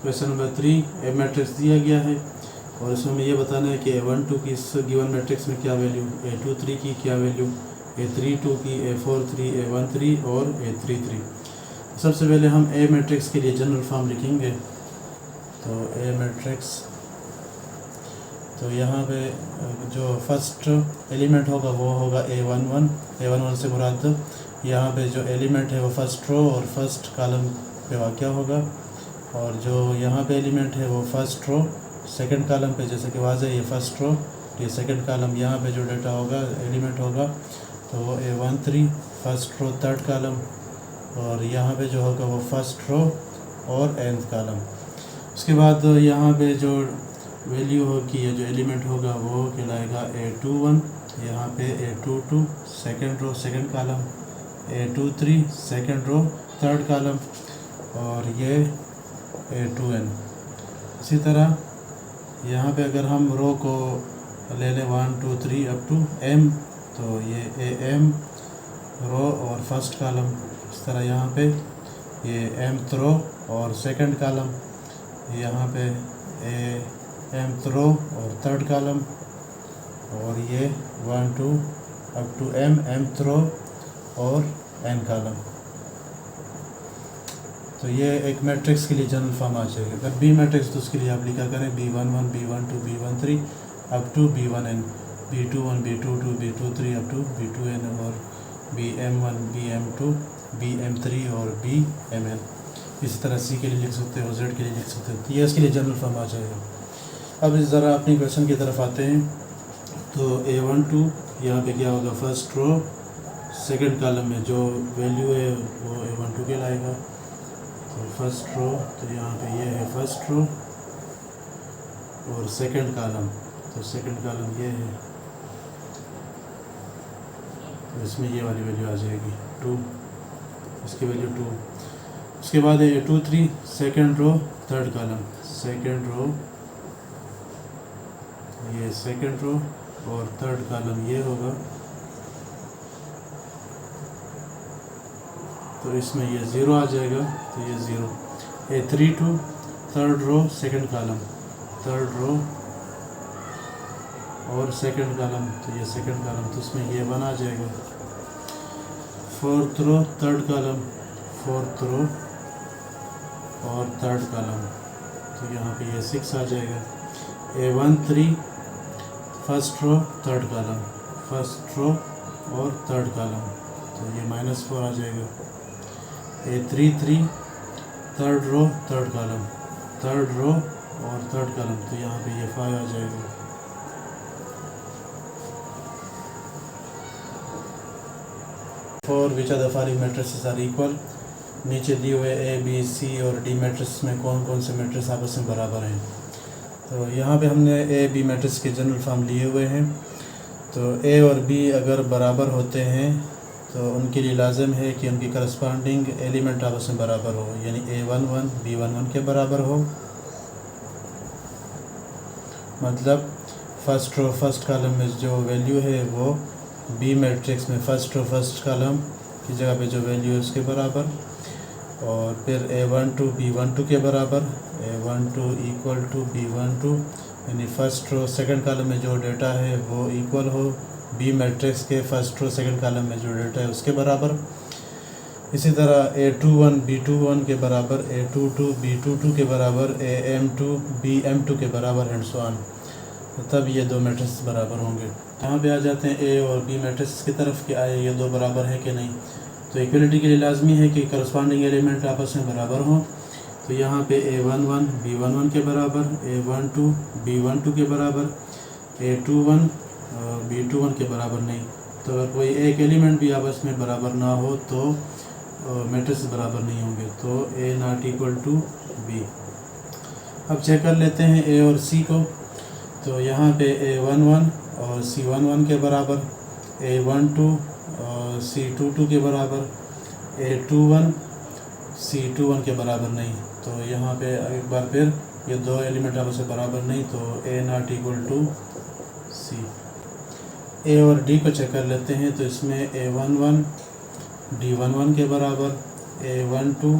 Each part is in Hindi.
क्वेश्चन नंबर 3 ए मैट्रिक्स दिया गया है और इसमें हमें ये बताना है कि A12 की इस गिवन मैट्रिक्स में क्या वैल्यू, A23 की क्या वैल्यू, A32 की, A43, A13 और A33। सबसे पहले हम ए मैट्रिक्स के लिए जनरल फॉर्म लिखेंगे। तो ए मैट्रिक्स, तो यहाँ पे जो फर्स्ट एलिमेंट होगा वो होगा A11 से मुराद यहाँ पे जो एलिमेंट है वो फर्स्ट रो और फर्स्ट कॉलम पे वाक़या होगा, और जो यहाँ पे एलिमेंट है वो फर्स्ट रो सेकंड कॉलम पे, जैसे कि वाज़े ये फर्स्ट रो ये सेकंड कॉलम, यहाँ पे जो डेटा होगा एलिमेंट होगा तो वो A13 first row third column, और यहाँ पे जो होगा वो फर्स्ट रो और nth कॉलम। उसके बाद यहाँ पे जो वैल्यू होगी या जो एलिमेंट होगा वो कहलाएगा A21, यहाँ पे A22 second row second column, A23 second row third column, और ये A2n। इसी तरह यहाँ पे अगर हम रो को ले लें 1 2 3 अप टू m, तो ये AM रो और फर्स्ट कॉलम। इस तरह यहाँ पे ये mth रो और सेकंड कॉलम, यहाँ पे mth रो और थर्ड कॉलम, और ये 1 2 अप टू mth रो और n कॉलम। तो ये एक मैट्रिक्स के लिए जनरल फॉर्म आ जाएगी। अगर बी मैट्रिक्स तो उसके लिए आप लिखा करें B11 B12 B13 up to B1n, B21 B22 B23 up to B2n, और BM1 BM2 BM3 और BMn। इसी तरह सी के लिए लिख सकते हो, जेड के लिए लिख सकते हो। ये इसके लिए जनरल फॉर्म आ जाएगा। अब इस ज़रा अपनी क्वेश्चन की तरफ आते हैं। तो A12 यहाँ पे क्या होगा, फर्स्ट रो सेकंड कॉलम में जो वैल्यू है वो A12 के लाएगा। तो फर्स्ट रो, तो यहाँ पे ये है फर्स्ट रो और सेकंड कॉलम, तो सेकंड कॉलम ये है, तो इसमें ये वाली वैल्यू आ जाएगी 2, इसकी वैल्यू 2। उसके बाद है A23 second row third column, second row ये सेकंड रो और थर्ड कॉलम ये होगा, तो इसमें ये 0 आ जाएगा, तो ये 0। A32 third row second column, third row और सेकंड कॉलम, तो ये सेकंड कॉलम, तो इसमें ये 1 आ जाएगा। Fourth row third column, fourth row और थर्ड कॉलम, तो यहाँ पे ये 6 आ जाएगा। A13 first row third column, first row और थर्ड कॉलम, तो ये -4 आ जाएगा। A33 third row third column, third row और थर्ड कॉलम, तो यहाँ पे ये 5 आ जाएगा। For which are the following matrices are equal. नीचे दिए हुए A B C और D मैट्रिक्स में कौन कौन से मैट्रिक्स आपस में बराबर हैं। तो यहाँ पे हमने A B मैट्रिक्स के जनरल फॉर्म लिए हुए हैं। तो A और B अगर बराबर होते हैं तो उनके लिए लाजिम है कि उनकी करस्पॉन्डिंग एलिमेंट आपस में बराबर हो, यानी A11 B11 के बराबर हो। मतलब फर्स्ट रो फर्स्ट कॉलम में जो वैल्यू है वो B मैट्रिक्स में फर्स्ट रो फर्स्ट कॉलम की जगह पे जो वैल्यू है उसके बराबर, और फिर A12 B12 के बराबर, A12 इक्वल टू B12, यानी फर्स्ट रो सेकंड कॉलम में जो डेटा है वो इक्वल हो बी मैट्रिक्स के फर्स्ट रो सेकंड कॉलम में जो डेटा है उसके बराबर। इसी तरह A21 B21 के बराबर, A22 B22 के बराबर, AM2 BM2 के बराबर एंड सो ऑन। तो तब ये दो मैट्रिक्स बराबर होंगे। यहाँ पे आ जाते हैं A और B मैट्रिक्स की तरफ कि आए ये दो बराबर है कि नहीं। तो इक्वलिटी के लिए लाजमी है कि करस्पॉन्डिंग एलिमेंट आपस में बराबर हों। तो यहाँ पे A11 B11 के बराबर, A12 B12 के बराबर, A21 B21 के बराबर नहीं। तो अगर कोई एक एलिमेंट भी आपस में बराबर ना हो तो मैट्रिक्स बराबर नहीं होंगे। तो A not equal to B। अब चेक कर लेते हैं A और C को। तो यहाँ पे A11 और C11 के बराबर, A12 और C22 के बराबर, A21 C21 के बराबर नहीं। तो यहाँ पे एक बार फिर ये दो एलिमेंट आपस में बराबर नहीं, तो A not equal to C। A और D को चेक कर लेते हैं। तो इसमें A11 D11 के बराबर, A12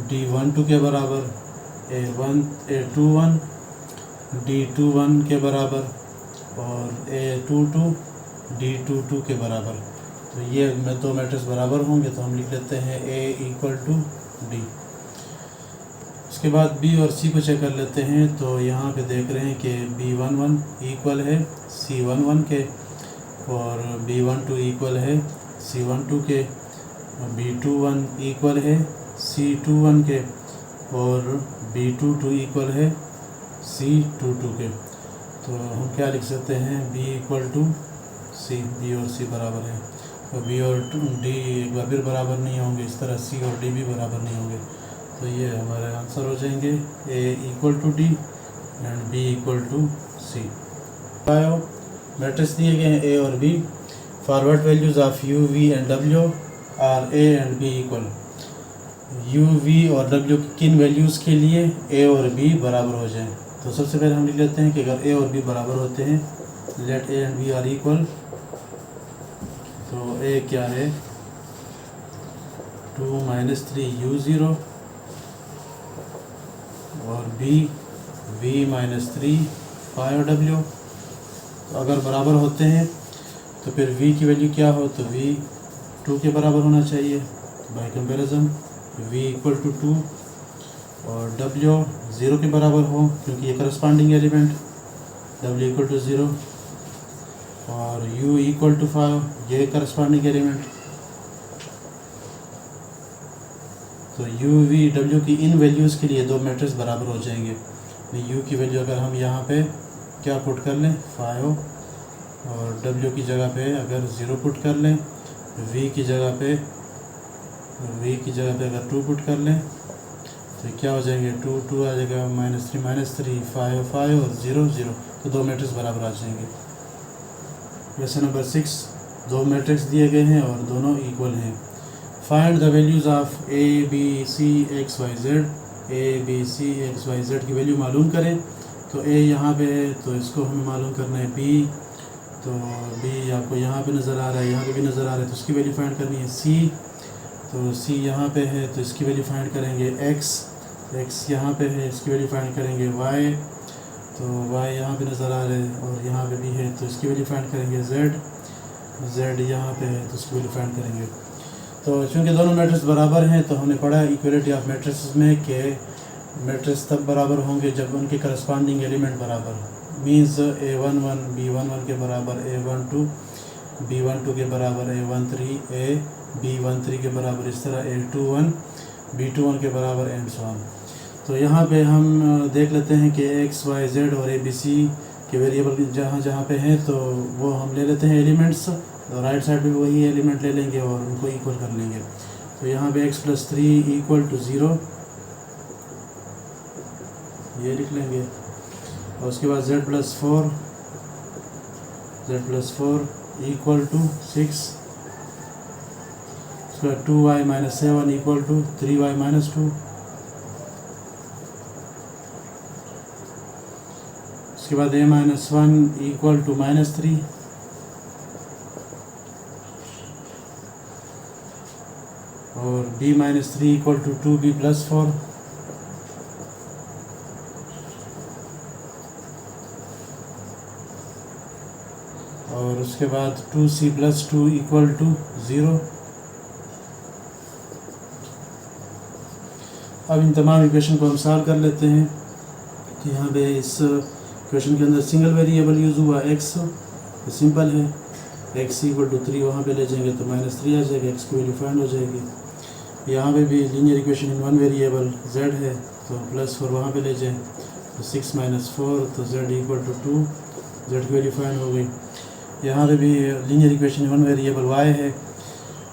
D12 के बराबर, A21 D21 के बराबर और A22 D22 के बराबर। तो ये दो मैट्रिक्स बराबर होंगे तो हम लिख लेते हैं A = D। उसके बाद B और C को चेक कर लेते हैं। तो यहाँ पे देख रहे हैं कि B11 इक्वल है C11 के और B12 इक्वल है C12 के, B21 इक्वल है C21 के और B22 इक्वल है C22 के। तो हम क्या लिख सकते हैं, B = C, B और C बराबर है। तो B और D एक बार फिर बराबर नहीं होंगे, इस तरह C और D भी बराबर नहीं होंगे। तो ये हमारे आंसर हो जाएंगे A = D and B = C। Matrix दिए गए हैं A और B। Forward values of U, V and W are A and B equal. U, V और W की किन वैल्यूज़ के लिए A और B बराबर हो जाएं। तो सबसे पहले हम लिख लेते हैं कि अगर A और B बराबर होते हैं, let A and B are equal. तो A क्या है, 2 - 3 U0 और B V - 3 5W। तो अगर बराबर होते हैं तो फिर V की वैल्यू क्या हो, तो V 2 के बराबर होना चाहिए बाय कंपैरिजन, V = 2 और W 0 के बराबर हो क्योंकि ये करस्पॉन्डिंग एलिमेंट, W = 0 और U = 5, ये करस्पॉन्डिंग एलिमेंट। तो U, V, W की इन वैल्यूज़ के लिए दो मैट्रिक्स बराबर हो जाएंगे। U की वैल्यू अगर हम यहाँ पे क्या पुट कर लें, 5 और W की जगह पे अगर 0 पुट कर लें, V की जगह पे अगर 2 पुट कर लें तो क्या हो जाएंगे, 2 आ जाएगा, -3 - 3 5 और 0 0। तो दो मैट्रिक्स बराबर आ जाएंगे। क्वेश्चन नंबर 6, दो मैट्रिक्स दिए गए हैं और दोनों इक्वल हैं। Find the values of A, B, C, X, Y, Z। A, B, C, X, Y, Z की वैल्यू मालूम करें। तो A यहाँ पे है तो इसको हमें मालूम करना है B। तो B आपको यहाँ पे नज़र आ रहा है, यहाँ पे भी नज़र आ रहा है, तो उसकी वैल्यू फाइंड करनी है। C, तो C यहाँ पे है तो इसकी वैल्यू फाइंड करेंगे। X यहाँ पे है, इसकी वैल्यू फाइंड करेंगे। Y, तो Y यहाँ पे नज़र आ रहा है और यहाँ पे भी है तो इसकी वैल्यू फाइंड करेंगे। Z यहाँ पे है तो इसकी वैल्यू फाइंड करेंगे। तो चूँकि दोनों मैट्रिक्स बराबर हैं तो हमने पढ़ा इक्वलिटी ऑफ मैट्रिक्स में कि मैट्रिक्स तब बराबर होंगे जब उनके करस्पॉन्डिंग एलिमेंट बराबर, मीन्स A11 B11 के बराबर, A12 B12 के बराबर, A13 B13 के बराबर, इस तरह A21 B21 के बराबर एंड सो ऑन। तो यहाँ पे हम देख लेते हैं कि X, Y, Z और ABC के वेरिएबल जहाँ पे हैं तो वो हम ले लेते हैं एलिमेंट्स, तो राइट साइड पे वही एलिमेंट ले लेंगे और उनको इक्वल कर लेंगे। तो यहाँ पे X + 3 = 0 ये लिख लेंगे और उसके बाद Z + 4 = 6, उसके बाद 2y - 7 = 3y - 2, उसके बाद A - 1 = -3 और B - 3 = 2B + 4 और उसके बाद 2C + 2 = 0। अब इन तमाम इक्वेशन को हम सॉल्व कर लेते हैं। तो यहाँ पे इस क्वेश्चन के अंदर सिंगल वेरिएबल यूज़ हुआ X, तो सिंपल है, X = 3 वहाँ पे ले जाएंगे तो -3 आ जाएगा, X की वैल्यू फाइंड हो जाएगी। यहाँ पे भी linear equation in one variable Z है तो +4 वहाँ पे ले जाएं तो 6 - 4 तो Z = 2, Z की वैल्यू फाइंड हो गई। यहाँ पे भी linear equation in one variable Y है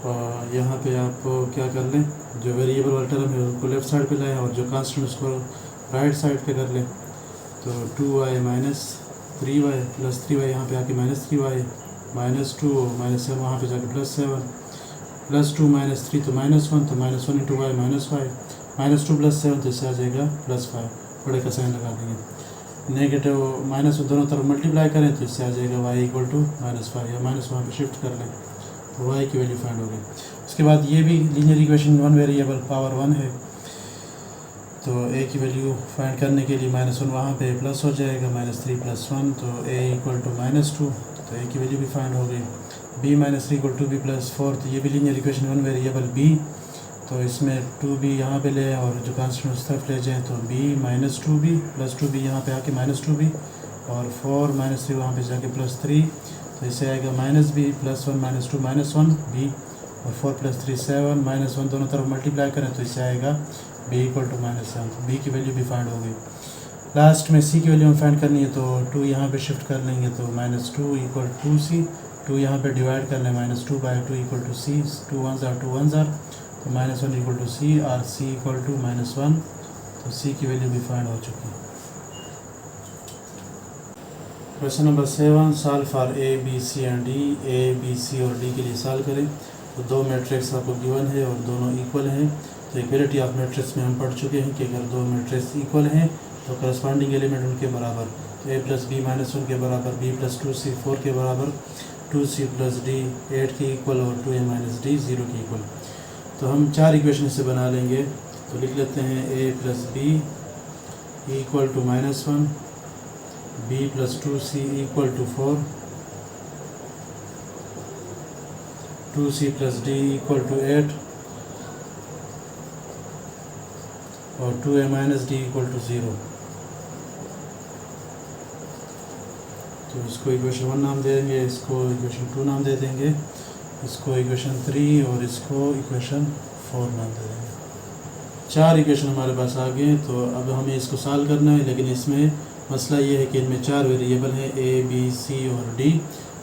और यहाँ पे आप क्या कर लें, जो वेरिएबल वाला टर्म है उसको लेफ़्ट साइड पे लाएं और जो कांस्टेंट उसको राइट साइड पे कर लें। तो 2y - 3y + 3y यहाँ पे आके -3y -2 -7 वहाँ पे जाके +7 +2 - 3 तो -1 तो -1 × y -5 -2 + 7 तो इससे आ जाएगा +5, बड़े का साइन लगा देंगे। नेगेटिव माइनस दोनों तरफ मल्टीप्लाई करें तो इससे आ जाएगा y = -5 या माइनस वहाँ पे शिफ्ट कर लें तो y की वैल्यू फाइंड हो गई। उसके बाद ये भी linear equation one variable power 1 है तो ए की वैल्यू फाइंड करने के लिए -1 वहाँ पे प्लस हो जाएगा, -3 + 1 तो a = -2, तो a की वैल्यू भी फाइंड हो गई। b - 3 = b + 4, तो ये भी लीनियर इक्वेशन 1 वेरिएबल b, तो इसमें 2b यहाँ पे ले और जो कांस्टेंट उस तरफ ले जाएँ, तो b - 2b + 2b यहाँ पे आके -2b और 4 - 3 वहाँ पे जाके +3, तो इससे आएगा -b + 1 - 2 - 1 b और 4 + 3 7 -1 दोनों तरफ मल्टीप्लाई करें तो इससे आएगा b = -7, b की वैल्यू भी फाइंड हो गई। लास्ट में c की वैल्यू हम फाइंड करनी है, तो 2 यहाँ पे शिफ्ट कर लेंगे, तो -2 = 2c, 2 यहाँ पे डिवाइड कर लें, -2/2 = c, 2 1s are 2 1s are, तो -1 = c और c = -1, तो c की वैल्यू भी फाइंड हो चुकी है। Question number 7, solve for a b c and d, a b c और d के लिए सॉल्व करें। तो दो मैट्रिक्स आपको गिवन है और दोनों इक्वल हैं। तो इक्वलिटी ऑफ मैट्रिक्स में हम पढ़ चुके हैं कि अगर दो मैट्रिक्स इक्वल हैं तो करस्पॉन्डिंग एलिमेंट उनके बराबर, तो a + b - 1 के बराबर, b + 2c 4 के बराबर, 2c + d 8 के इक्वल और 2a - d 0 के इक्वल। तो हम 4 इक्वेशन से बना लेंगे, तो लिख लेते हैं a + b = -1, b + 2c = 4, 2c + d = 8 और 2a - d = 0। तो इसको इक्वेशन 1 नाम दे देंगे, इसको इक्वेशन 2 नाम दे देंगे, इसको इक्वेशन 3 और इसको इक्वेशन 4 नाम दे देंगे। 4 इक्वेशन हमारे पास आ गए। तो अब हमें इसको सॉल्व करना है, लेकिन इसमें मसला ये है कि इनमें 4 वेरिएबल हैं a b c और d,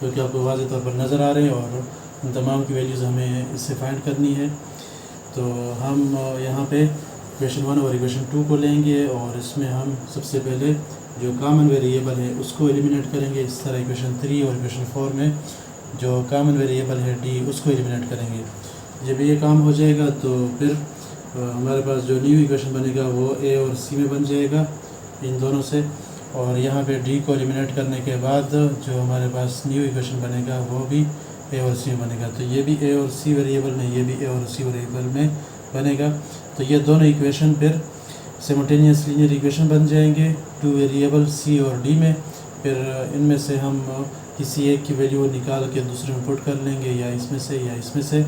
जो कि आपको वाज़ेह तौर पर नज़र आ रहे हैं और उन तमाम की वैल्यूज़ हमें इससे फाइंड करनी है। तो हम यहाँ पे इक्वेशन 1 और इक्वेशन 2 को लेंगे और इसमें हम सबसे पहले जो कॉमन वेरिएबल है उसको एलिमिनेट करेंगे। इस तरह इक्वेशन 3 और इक्वेशन 4 में जो कॉमन वेरिएबल है d उसको एलिमिनेट करेंगे। जब ये काम हो जाएगा तो फिर हमारे पास जो न्यू इक्वेशन बनेगा वो a और c में बन जाएगा इन दोनों से, और यहाँ पे d को एलिमिनेट करने के बाद जो हमारे पास न्यू इक्वेशन बनेगा वो भी a और c में बनेगा। तो ये भी a और c वेरिएबल में, ये भी a और c वेरिएबल में बनेगा। तो ये दोनों इक्वेशन फिर सिमल्टेनियस लीनियर इक्वेशन बन जाएंगे 2 वेरिएबल c और d में। फिर इनमें से हम किसी एक की वैल्यू निकाल के दूसरे में पुट कर लेंगे, या इसमें से या इसमें से,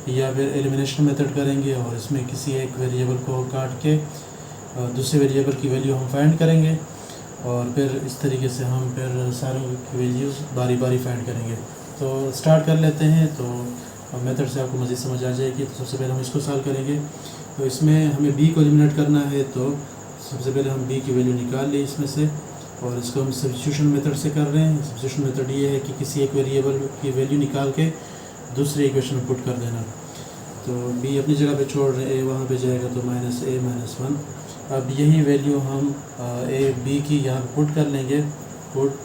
या फिर एलिमिनेशन मेथड करेंगे और इसमें किसी एक वेरिएबल को काट के दूसरे वेरिएबल की वैल्यू हम फाइंड करेंगे, और फिर इस तरीके से हम फिर सारों की वैल्यूज़ बारी बारी फाइंड करेंगे। तो स्टार्ट कर लेते हैं। तो मेथड से आपको मज़ीद समझ आ जाएगी। तो सबसे पहले हम इसको सॉल्व करेंगे। तो इसमें हमें b को एलिमिनेट करना है, तो सबसे पहले हम b की वैल्यू निकाल ली इसमें से, और इसको हम सब्स्टिट्यूशन मेथड से कर रहे हैं। सब्स्टिट्यूशन मेथड ये है कि किसी एक वेरिएबल की वैल्यू निकाल के दूसरे इक्वेशन में पुट कर देना। तो b अपनी जगह पे छोड़ रहे हैं, a वहाँ पे जाएगा तो -a - 1। अब यही वैल्यू हम a b की यहाँ पुट कर लेंगे, पुट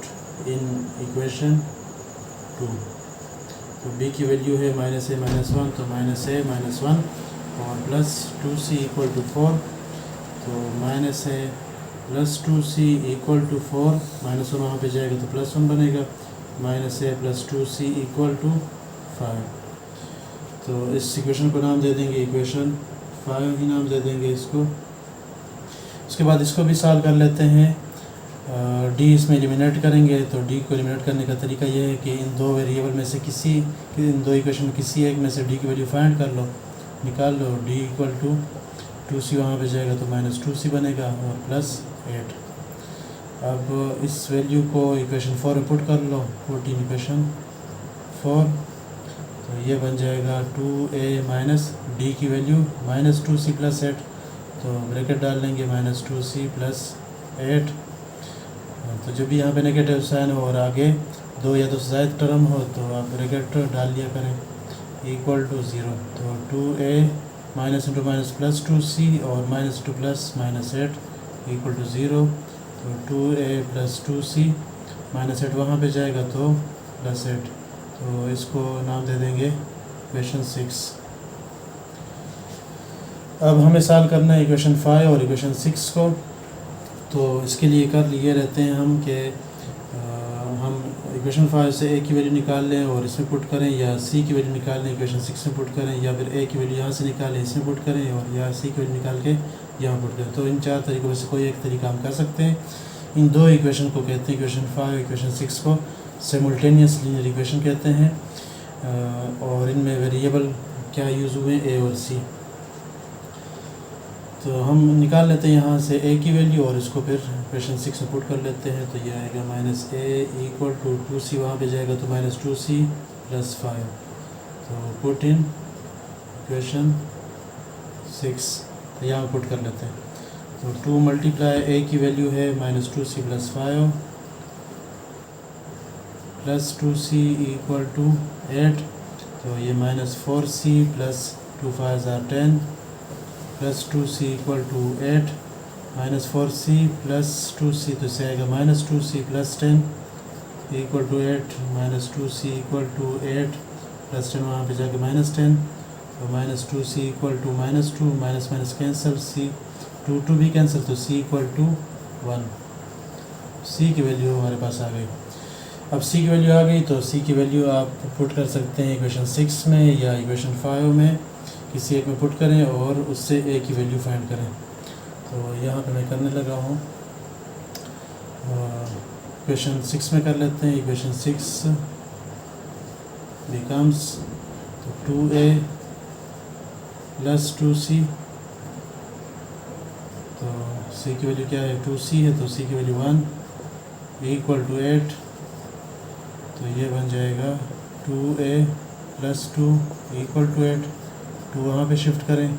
इन इक्वेशन 2। तो b की वैल्यू है -a - 1, तो -a - 1 और प्लस 2c = 4, तो -a + 2c = 4, -1 वहाँ पे जाएगा तो +1 बनेगा, -a + 2c = 5। तो इस इक्वेशन को नाम दे देंगे इक्वेशन 5 ही नाम दे देंगे इसको। उसके बाद इसको भी सॉल्व कर लेते हैं। d इसमें एलिमिनेट करेंगे। तो d को एलिमिनेट करने का तरीका ये है कि इन दो वेरिएबल में से इन दो इक्वेशन में किसी एक में से d की वैल्यू फाइंड कर लो, निकाल लो। d = 2c वहाँ पे जाएगा तो -2c बनेगा और +8। अब इस वैल्यू को इक्वेशन 4 में पुट कर लो, पुट इन इक्वेशन 4। तो ये बन जाएगा 2a - d की वैल्यू -2c + 8, तो ब्रैकेट डाल लेंगे -2c + 8। तो जब भी यहाँ पे नेगेटिव साइन हो और आगे 2 या 2 से ज़ायद टर्म हो तो आप ब्रैकेट डाल लिया करें, =0। तो 2a - + 2c और -2 + -8 = 0। तो 2a + 2c -8 वहाँ पे जाएगा तो +8। तो इसको नाम दे देंगे इक्वेशन 6। अब हमें सॉल्व करना है इक्वेशन 5 और इक्वेशन 6 को। तो इसके लिए कर लिए रहते हैं हम कि हम इक्वेशन 5 से a की वैल्यू निकाल लें और इसमें पुट करें, या c की वैल्यू निकाल लें इक्वेशन 6 में पुट करें, या फिर a की वैल्यू यहाँ से निकालें इसमें पुट करें, और या c की वैल्यू निकाल के यहाँ पुट करें। तो इन 4 तरीक़ों में से कोई एक तरीका हम कर सकते हैं। इन 2 इक्वेशन को कहते हैं इक्वेशन 5 इक्वेशन 6 को सिमुल्टेनियस लीनियर इक्वेशन कहते हैं। और इनमें वेरिएबल क्या यूज़ हुए, ए और सी। तो हम निकाल लेते हैं यहाँ से ए की वैल्यू और इसको फिर इक्वेशन 6 में पुट कर लेते हैं। तो ये आएगा minus A equal to 2c, वहाँ पे जाएगा तो माइनस 2c प्लस 5। तो पुट इन इक्वेशन 6, तो यहाँ पुट कर लेते हैं। तो 2 मल्टीप्लाई ए की वैल्यू है minus 2c plus 5 plus 2c equal to 8। तो ये minus 4c plus 2 5 are 10 plus 2c equal to 8 minus 4c plus 2c, तो इससे आएगा minus 2c plus 10 equal to 8 minus 2c equal to 8 plus 10, वहाँ पे जाके माइनस 10। तो minus 2c equal to minus 2, minus minus cancel, c 2 भी कैंसिल, तो c इक्वल टू 1। c की वैल्यू हमारे पास आ गई। अब c की वैल्यू आ गई तो c की वैल्यू आप पुट कर सकते हैं इक्वेशन 6 में या इक्वेशन 5 में, किसी एक में पुट करें और उससे a की वैल्यू फाइंड करें। तो यहाँ पे मैं करने लगा हूँ, इक्वेशन 6 में कर लेते हैं। इक्वेशन 6 बिकम्स तो 2a प्लस 2c, तो c की वैल्यू क्या है, 2c है, तो c की वैल्यू 1 इक्वल टू 8। तो ये बन जाएगा 2a प्लस 2 इक्वल टू 8। 2 वहाँ पे शिफ्ट करें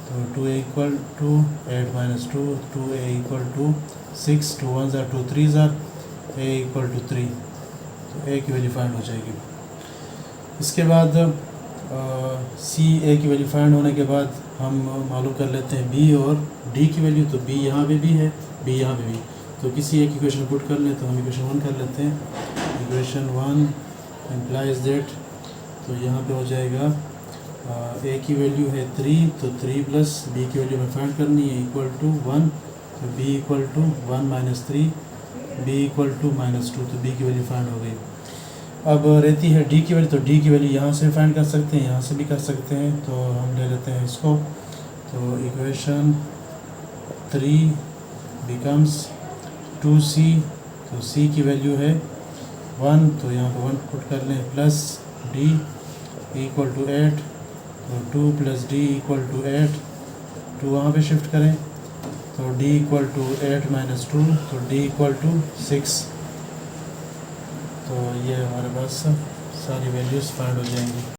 तो 2a equal to 8 minus 2, 2a equal to 6, 2 1 are 2 3 are, a equal to 3। तो a की वैल्यू फाइंड हो जाएगी। इसके बाद c a की वैल्यू फाइंड होने के बाद हम मालूम कर लेते हैं b और d की वैल्यू। तो b यहाँ पे भी है, b यहाँ पे भी, तो किसी एक इक्वेशन पुट कर लें। तो हम इक्वेशन 1 कर लेते हैं। इक्वेशन 1 इम्प्लाइज दैट, तो यहाँ पे हो जाएगा a की वैल्यू है 3, तो 3 प्लस b की वैल्यू में फाइंड करनी है इक्वल टू 1। तो b equal to 1 minus 3, b equal to minus 2, तो b की वैल्यू फाइंड हो गई। अब रहती है d की वैल्यू, तो d की वैल्यू यहाँ से फाइंड कर सकते हैं, यहाँ से भी कर सकते हैं। तो हम ले लेते हैं इसको। तो इक्वेशन 3 बिकम्स 2c, तो c की वैल्यू है 1, तो यहाँ पे 1 पुट कर लें, प्लस d इक्वल टू 8, तो 2 प्लस d इक्वल टू 8, 2 वहाँ पे शिफ्ट करें तो d इक्वल टू 8 माइनस 2, तो d इक्वल टू 6। तो ये हमारे पास सारी वैल्यूज़ फाइंड हो जाएंगी।